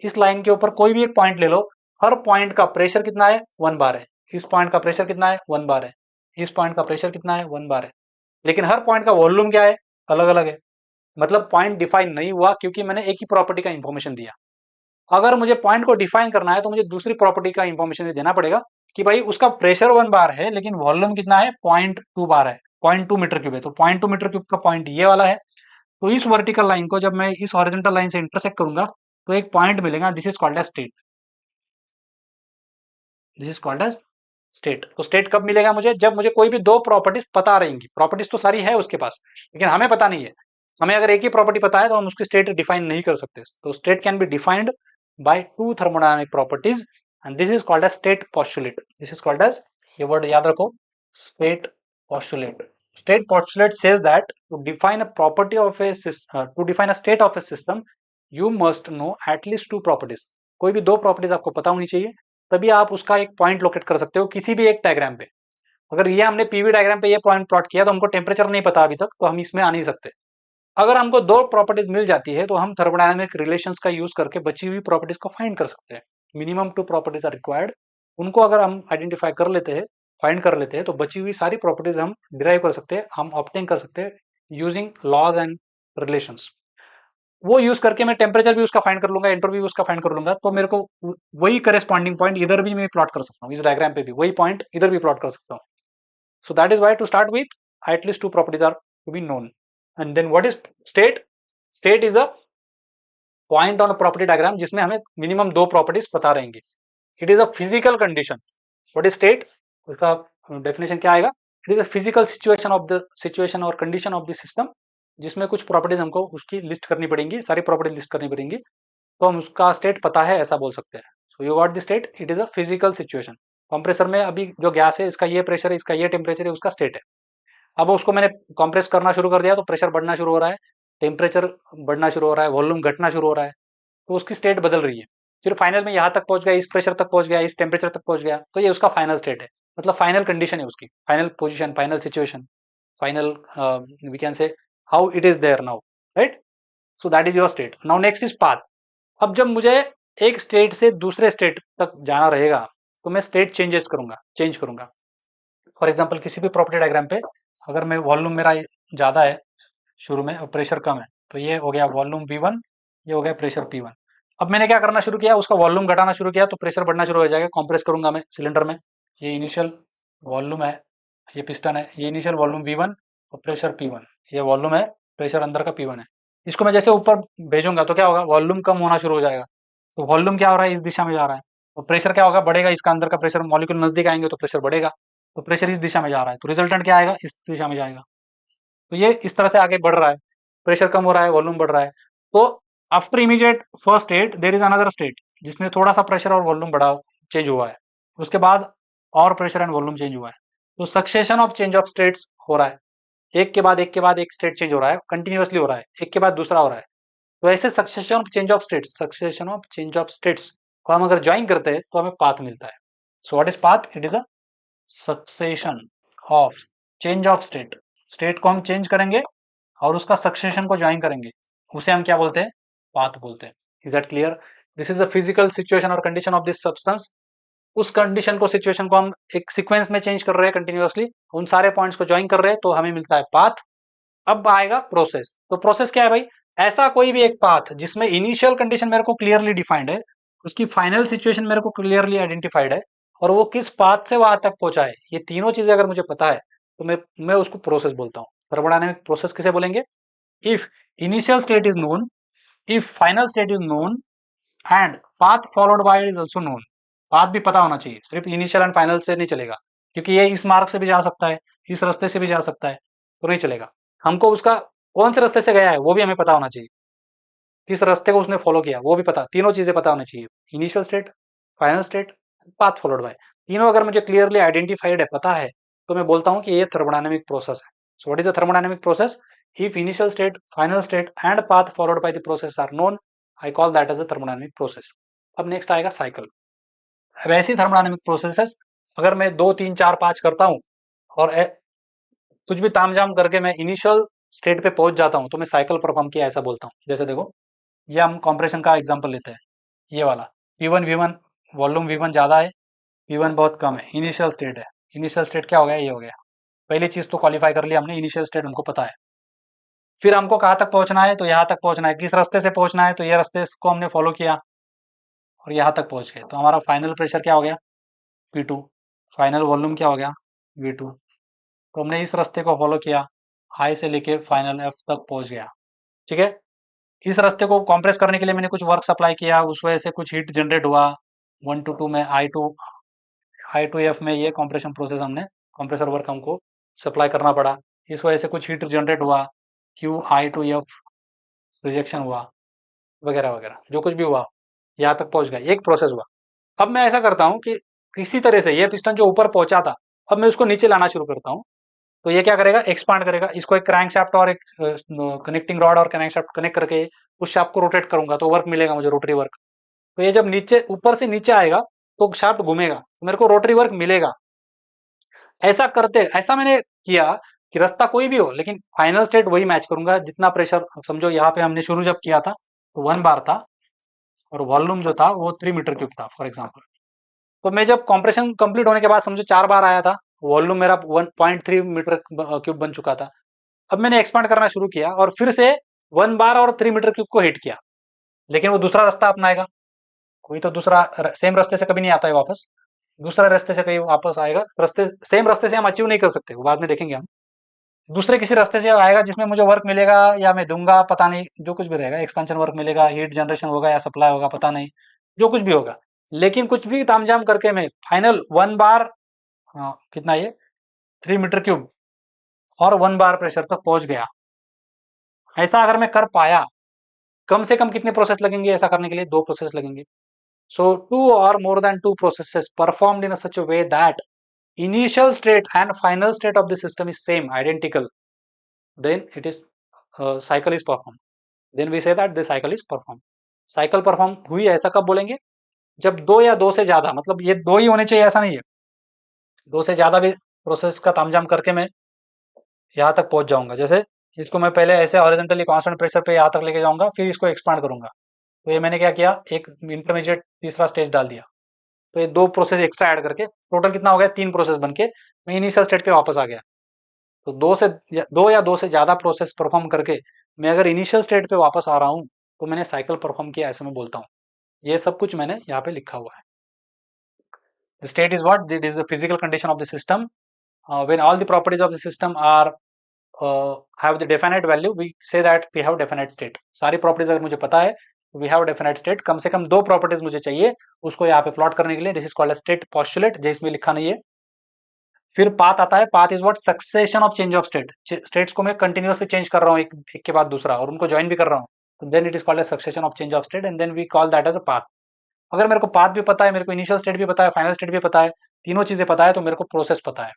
Speaker 1: इस लाइन के ऊपर कोई भी एक पॉइंट ले लो, हर पॉइंट का प्रेशर कितना है 1 बार है, इस पॉइंट का प्रेशर कितना है 1 बार है, इस पॉइंट का प्रेशर कितना है 1 बार है, लेकिन हर पॉइंट का वॉल्यूम क्या है अलग अलग है। मतलब पॉइंट डिफाइन नहीं हुआ क्योंकि मैंने एक ही प्रॉपर्टी का इंफॉर्मेशन दिया। अगर मुझे पॉइंट को डिफाइन करना है तो मुझे दूसरी प्रॉपर्टी का इंफॉर्मेशन भी देना पड़ेगा कि भाई उसका प्रेशर 1 बार है लेकिन वॉल्यूम कितना है 0.2 बार है, 0.2 मीटर क्यूब है, तो 0.2 मीटर क्यूब का पॉइंट ये वाला है। तो इस वर्टिकल लाइन को जब मैं इस हॉरिजॉन्टल लाइन से इंटरसेक्ट करूंगा तो एक पॉइंट मिलेगा, this is called as state, this is called as state. तो स्टेट कब मिलेगा मुझे, जब मुझे कोई भी दो प्रॉपर्टीज पता रहेंगी। प्रॉपर्टीज तो सारी है उसके पास लेकिन हमें पता नहीं है। हमें अगर एक ही प्रॉपर्टी पता है तो हम उसकी स्टेट डिफाइन नहीं कर सकते। तो state can be defined by two thermodynamic properties and this is called as state postulate. This is called as, ये वर्ड याद रखो, state postulate. State postulate says that to define a property of a to define a state of a system, you must know at least two properties. कोई भी दो properties आपको पता होनी चाहिए, तभी आप उसका एक पॉइंट लोकेट कर सकते हो किसी भी एक डायग्राम पे। अगर ये हमने पीवी डायग्राम पे ये पॉइंट प्लॉट किया तो हमको टेम्परेचर नहीं पता अभी तक, तो हम इसमें आ नहीं सकते। अगर हमको दो प्रॉपर्टीज मिल जाती है तो हम थर्मोडायनामिक रिलेशंस का यूज करके बची हुई प्रॉपर्टीज को फाइंड कर सकते हैं। Minimum two properties are required, उनको अगर हम आइडेंटिफाई कर लेते हैं, फाइंड कर लेते हैं, तो बची हुई सारी प्रॉपर्टीज हम डिराइव कर सकते हैं, हम ऑब्टेन कर सकते हैं यूजिंग लॉज एंड रिलेशंस। वो यूज करके मैं टेम्परेचर भी उसका फाइंड कर लूंगा, एंट्रोपी भी उसका फाइंड कर लूंगा, तो मेरे को वही करेस्पॉन्डिंग पॉइंट इधर भी मैं प्लॉट कर सकता हूँ, इस डायग्राम पे भी वही पॉइंट इधर भी प्लॉट कर सकता हूँ। So that is why to start with at least two properties are to be known. And then what is state? State is a point on a property diagram जिसमें हमें मिनिमम दो properties पता रहेंगी। It is a physical condition. What is state, उसका definition क्या आएगा? It is a physical situation of the situation और condition of the system, जिसमें कुछ प्रॉपर्टीज हमको उसकी लिस्ट करनी पड़ेंगी, सारी प्रॉपर्टीज लिस्ट करनी पड़ेंगी, तो हम उसका स्टेट पता है ऐसा बोल सकते हैं। So you got the state, it is a physical situation. Compressor में अभी जो गैस है इसका ये प्रेशर है, इसका ये टेम्परेचर है, उसका स्टेट है। अब उसको मैंने कंप्रेस करना शुरू कर दिया तो प्रेशर बढ़ना शुरू हो रहा है, टेम्परेचर बढ़ना शुरू हो रहा है, वॉल्यूम घटना शुरू हो रहा है, तो उसकी स्टेट बदल रही है। फिर फाइनल में यहाँ तक पहुंच गया, इस प्रेशर तक पहुंच गया, इस टेम्परेचर तक पहुंच गया, तो ये उसका फाइनल स्टेट है। मतलब फाइनल कंडीशन है उसकी, final position, final situation, final we can say how it is there now, right? So that is your state. Now next is path. अब जब मुझे एक स्टेट से दूसरे स्टेट तक जाना रहेगा तो मैं स्टेट चेंज करूंगा। फॉर एग्जाम्पल किसी भी प्रॉपर्टी डायग्राम पे अगर मैं वॉल्यूम मेरा ज़्यादा है शुरू में और प्रेशर कम है, तो ये हो गया वॉल्यूम V1, ये हो गया प्रेशर P1। अब मैंने क्या करना शुरू किया, उसका वॉल्यूम घटाना शुरू किया तो प्रेशर बढ़ना शुरू हो जाएगा। कंप्रेस करूंगा मैं सिलेंडर में, ये इनिशियल वॉल्यूम है, ये पिस्टन है, ये इनिशियल वॉल्यूम V1 और प्रेशर P1, ये वॉल्यूम है, प्रेशर अंदर का P1 है। इसको मैं जैसे ऊपर भेजूंगा तो क्या होगा, वॉल्यूम कम होना शुरू हो जाएगा। तो वॉल्यूम क्या हो रहा है, इस दिशा में जा रहा है, तो प्रेशर क्या होगा, बढ़ेगा। इसका अंदर का प्रेशर, मॉलिक्यूल नजदीक आएंगे तो प्रेशर बढ़ेगा, तो प्रेशर इस दिशा में जा रहा है, तो रिजल्टेंट क्या आएगा, इस दिशा में जाएगा। तो ये इस तरह से आगे बढ़ रहा है, प्रेशर कम हो रहा है, वॉल्यूम बढ़ रहा है। तो after immediate first state there is another state जिसमें थोड़ा सा प्रेशर और वॉल्यूम बढ़ा, चेंज हुआ है। उसके बाद और प्रेशर एंड वॉल्यूम चेंज हुआ है। तो succession of change of states हो रहा है, एक के बाद एक स्टेट चेंज हो रहा है, कंटिन्यूअसली हो रहा है, एक के बाद दूसरा हो रहा है। तो ऐसे succession of change of states को हम अगर ज्वाइन करते हैं तो हमें पाथ मिलता है। So what is path? It is a succession of change of state. State को हम चेंज करेंगे और उसका सक्सेशन को ज्वाइन करेंगे, उसे हम क्या बोलते हैं, पाथ बोलते हैं। Is that clear? This is the physical situation और कंडीशन ऑफ दिस सब्सटेंस। उस कंडीशन को, सिचुएशन को हम एक सीक्वेंस में चेंज कर रहे हैं कंटिन्यूअसली, उन सारे पॉइंट्स को ज्वाइन कर रहे हैं, तो हमें मिलता है पाथ। अब आएगा प्रोसेस। तो प्रोसेस क्या है भाई, ऐसा कोई भी एक पाथ जिसमें इनिशियल कंडीशन मेरे को क्लियरली डिफाइंड है, उसकी फाइनल सिचुएशन मेरे को क्लियरली आइडेंटिफाइड है, और वो किस पाथ से वहां तक पहुंचा है, ये तीनों चीजें अगर मुझे पता है तो मैं उसको प्रोसेस बोलता हूँ। थर्मोडायनामिक प्रोसेस किसे बोलेंगे? If initial state is known, if final state is known and path followed bye is also known. Path भी पता होना चाहिए, सिर्फ इनिशियल एंड फाइनल से नहीं चलेगा, क्योंकि ये इस मार्ग से भी जा सकता है, इस रास्ते से भी जा सकता है, तो नहीं चलेगा। हमको उसका कौन से रास्ते से गया है वो भी हमें पता होना चाहिए, किस रास्ते को उसने फॉलो किया वो भी पता, तीनों चीजें पता होनी चाहिए, initial state, final state, path followed bye. तीनों अगर मुझे क्लियरली आइडेंटिफाइड है, पता है, तो मैं बोलता हूँ कि ये थर्मोडायनामिक प्रोसेस है। So what is the thermodynamic process? If initial state, final state and path followed by the process are known, I call that as a thermodynamic process. अब नेक्स्ट आएगा साइकिल। अब ऐसी थर्मोडायनामिक प्रोसेसेस अगर मैं 2 3 4 5 करता हूँ और कुछ भी तामझाम करके मैं इनिशियल स्टेट पे पहुंच जाता हूँ, तो मैं साइकिल परफॉर्म किया ऐसा बोलता हूँ। जैसे देखो, ये हम कंप्रेशन का एग्जांपल लेते हैं। ये वाला P1 V1, वॉल्यूम V1 ज़्यादा है, P1 बहुत कम है, इनिशियल स्टेट है। इनिशियल स्टेट क्या हो गया, ये हो गया। पहली चीज़ तो क्वालिफाई कर लिया हमने, इनिशियल स्टेट हमको पता है। फिर हमको कहाँ तक पहुँचना है, तो यहाँ तक पहुँचना है। किस रास्ते से पहुँचना है, तो ये रास्ते को हमने फॉलो किया और यहाँ तक पहुँच गए। तो हमारा फाइनल प्रेशर क्या हो गया, P2। फाइनल वॉल्यूम क्या हो गया, V2। तो हमने इस रास्ते को फॉलो किया, हाई से लेके फाइनल F तक पहुँच गया। ठीक है, इस रास्ते को कंप्रेस करने के लिए मैंने कुछ वर्क सप्लाई किया, उस वजह से कुछ हीट जनरेट हुआ। 1 to 2 में I2F में ये कंप्रेशन प्रोसेस हमने कंप्रेसर वर्क हमको सप्लाई करना पड़ा, इस वजह से कुछ हीट जनरेट हुआ, QI2F रिजेक्शन हुआ, वगैरह वगैरह, जो कुछ भी हुआ यहाँ तक पहुंच गया, एक प्रोसेस हुआ। अब मैं ऐसा करता हूँ कि किसी तरह से ये पिस्टन जो ऊपर पहुंचा था, अब मैं उसको नीचे लाना शुरू करता हूँ। तो ये क्या करेगा, एक्सपांड करेगा। इसको एक क्रैंक शाफ्ट और एक कनेक्टिंग रॉड और क्रैंक शाफ्ट कनेक्ट करके उस शाफ्ट को रोटेट करूंगा, तो वर्क मिलेगा मुझे, रोटरी वर्क। तो ये जब नीचे ऊपर से नीचे आएगा तो शाफ्ट घूमेगा, तो मेरे को रोटरी वर्क मिलेगा। ऐसा मैंने किया कि रास्ता कोई भी हो, लेकिन फाइनल स्टेट वही मैच करूंगा जितना प्रेशर। समझो यहाँ पे हमने शुरू जब किया था तो 1 बार था और वॉल्यूम जो था वो 3 मीटर क्यूब था फॉर एग्जाम्पल। तो मैं जब कॉम्प्रेशन कंप्लीट होने के बाद समझो 4 बार आया था, वॉल्यूम मेरा 1.3 मीटर क्यूब बन चुका था। अब मैंने एक्सपांड करना शुरू किया और फिर से 1 बार और 3 मीटर क्यूब को हिट किया, लेकिन वो दूसरा रास्ता अपनाएगा। कोई तो दूसरा सेम रास्ते से कभी नहीं आता है वापस, दूसरा रास्ते से कहीं वापस आएगा। रास्ते सेम रास्ते से हम अचीव नहीं कर सकते, वो बाद में देखेंगे हम। दूसरे किसी रास्ते से आएगा जिसमें मुझे वर्क मिलेगा या मैं दूंगा, पता नहीं, जो कुछ भी रहेगा, एक्सपेंशन वर्क मिलेगा, हीट जनरेशन होगा या सप्लाई होगा, पता नहीं, जो कुछ भी होगा। लेकिन कुछ भी तामझाम करके मैं फाइनल 1 बार, कितना ये 3 मीटर क्यूब और 1 बार प्रेशर तक पहुंच गया। ऐसा अगर मैं कर पाया, कम से कम कितने प्रोसेस लगेंगे ऐसा करने के लिए, 2 प्रोसेस लगेंगे। So 2 or more than 2 processes performed in a such a way that initial state and final state of the system is same, identical, then it is cycle is performed. Then we say that the cycle is performed. Cycle perform हुई है, ऐसा कब बोलेंगे, जब 2 या 2 से ज्यादा, मतलब ये 2 ही होने चाहिए ऐसा नहीं है, 2 से ज्यादा भी प्रोसेस का तामझाम करके मैं यहाँ तक पहुंच जाऊंगा। जैसे इसको मैं पहले ऐसे हॉरिजॉन्टली कांस्टेंट प्रेशर पे यहाँ तक लेके जाऊंगा, फिर इसको एक्सपांड करूंगा। तो ये मैंने क्या किया, एक इंटरमीडिएट तीसरा स्टेज डाल दिया। तो ये 2 प्रोसेस एक्स्ट्रा ऐड करके टोटल कितना हो गया, 3 प्रोसेस बनके मैं इनिशियल स्टेट पे वापस आ गया। तो 2 या 2 से ज्यादा प्रोसेस परफॉर्म करके मैं अगर इनिशियल स्टेट पे वापस आ रहा हूँ तो मैंने साइकिल परफॉर्म किया, ऐसे मैं बोलता हूँ। ये सब कुछ मैंने यहाँ पे लिखा हुआ है। The state is what? It is the physical condition of the system. When all the properties of the system are have the definite value, we say that we have definite state. सारी properties अगर मुझे पता है, we have definite state, कम से कम 2 properties मुझे चाहिए उसको यहाँ पे प्लॉट करने के लिए। This is called state postulate, जिसमें लिखा नहीं है। फिर पाथ आता है, path is what, succession of change of state. States को मैं कंटिन्यूअसली चेंज कर रहा हूँ, एक के बाद दूसरा, और उनको ज्वाइन भी कर रहा हूँ, तो then it is called succession of change of state, and then we call that as a path. अगर मेरे को पाथ भी पता है, मेरे को इनिशियल स्टेट भी पता है, फाइनल स्टेट भी पता है, तीनों चीजें पता है, तो मेरे को प्रोसेस पता है।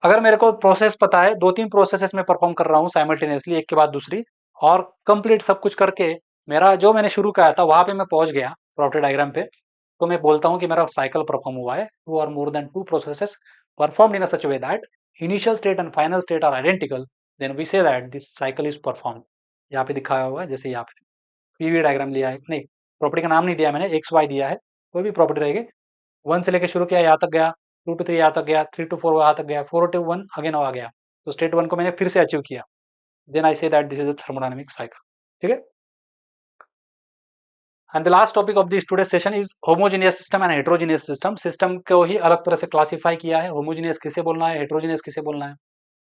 Speaker 1: अगर मेरे को प्रोसेस पता है, 2-3 प्रोसेसेस में परफॉर्म कर रहा हूँ साइमल्टेनियसली, एक के बाद दूसरी, और कंप्लीट सब कुछ करके मेरा जो मैंने शुरू किया था वहां पे मैं पहुंच गया प्रॉपर्टी डायग्राम पे, तो मैं बोलता हूँ कि मेरा साइकिल परफॉर्म हुआ है। 2 और more than 2 processes performed in such way that initial state and final state are identical, then we say that this cycle is perform. यहाँ पे दिखाया हुआ है, जैसे यहाँ पे पीवी डायग्राम लिया है, नहीं प्रॉपर्टी का नाम नहीं दिया मैंने, एक्स वाई दिया है, कोई भी प्रॉपर्टी रहेगी। 1 से लेकर शुरू किया, यहाँ तक गया, 2 to 3 यहाँ तक गया, 3 to 4 यहाँ तक गया, 4 to 1 अगेन आ गया। तो स्टेट 1 को मैंने फिर से अचीव किया, then I say that this is a thermodynamic cycle. ठीक है, and the last topic of this today session is homogeneous system and heterogeneous system. System को ही अलग तरह से क्लासिफाई किया है, होमोजेनियस किसे बोलना है, हेट्रोजेनियस किसे बोलना है।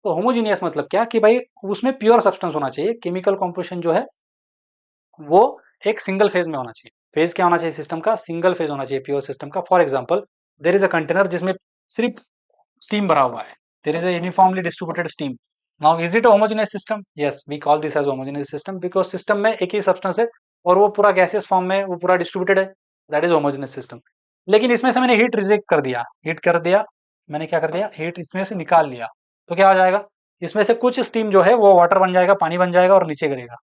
Speaker 1: तो होमोजेनियस मतलब क्या, कि भाई उसमें प्योर सब्सटेंस होना चाहिए, केमिकल कॉम्पोजिशन जो है वो एक सिंगल फेज में होना चाहिए। फेज क्या होना चाहिए सिस्टम का, सिंगल फेज होना चाहिए प्योर सिस्टम का। For example, there is a container जिसमें सिर्फ स्टीम भरा हुआ है, there is a uniformly distributed steam. Now is it a homogeneous system? Yes, we call this as homogeneous system, because system में एक ही सब्सटेंस है और वो पूरा गैसियस फॉर्म में, वो पूरा डिस्ट्रीब्यूटेड है, दैट इज होमोजेनियस सिस्टम। लेकिन इसमें से मैंने हीट रिजेक्ट कर दिया, हीट कर दिया, मैंने क्या कर दिया, हीट इसमें से निकाल लिया, तो क्या हो जाएगा, इसमें से कुछ स्टीम जो है वो वाटर बन जाएगा, पानी बन जाएगा और नीचे गिरेगा।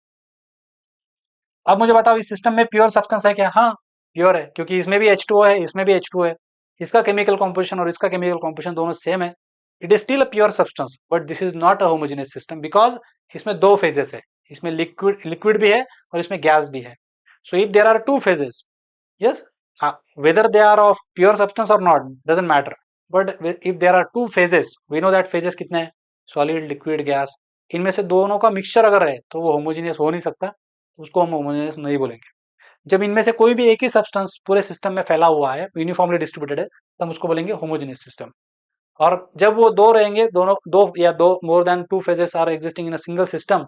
Speaker 1: अब मुझे बताओ इस सिस्टम में प्योर सब्सटेंस है क्या? हाँ, प्योर है, क्योंकि इसमें भी H2O है, इसमें भी H2O है, इसका केमिकल कॉम्पोजिशन और इसका केमिकल कॉम्पोजिशन दोनों सेम है। It is still a pure substance, but this is not a homogeneous system, because इसमें 2 फेजेस है, इसमें लिक्विड भी है और इसमें गैस भी है। So if there are 2 phases, Yes, whether they are of pure substance or not doesn't matter. But if there are two phases, we know that phases कितने हैं, सॉलिड, लिक्विड, गैस, इनमें से दोनों का मिक्सचर अगर है तो वो होमोजीनियस हो नहीं सकता, उसको हम होमोजीनियस नहीं बोलेंगे. जब इनमें से कोई भी एक ही सब्सटेंस पूरे सिस्टम में फैला हुआ है, यूनिफॉर्मली डिस्ट्रीब्यूटेड है, तो हम उसको बोलेंगे होमोजीनियस सिस्टम. और जब वो दो रहेंगे, दोनों दो या दो more than two phases are existing in a single system,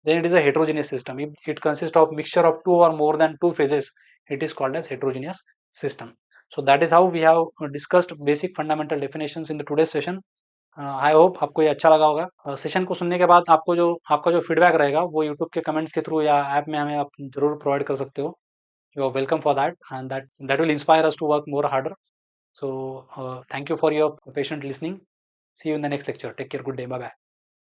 Speaker 1: then it is a heterogeneous system. If it consists of mixture of two or more than two phases, it is called as heterogeneous system. So that is how we have discussed basic fundamental definitions in the today's session. I hope आपको ये अच्छा लगा होगा. Session को सुनने के बाद आपका जो फीडबैक रहेगा वो यूट्यूब के कमेंट्स के थ्रू या ऐप में हमें आप जरूर प्रोवाइड कर सकते हो. You are welcome for that, and that will inspire us to work more harder. So thank you for your patient listening. See you in the next lecture. Take care. Good day. Bye bye.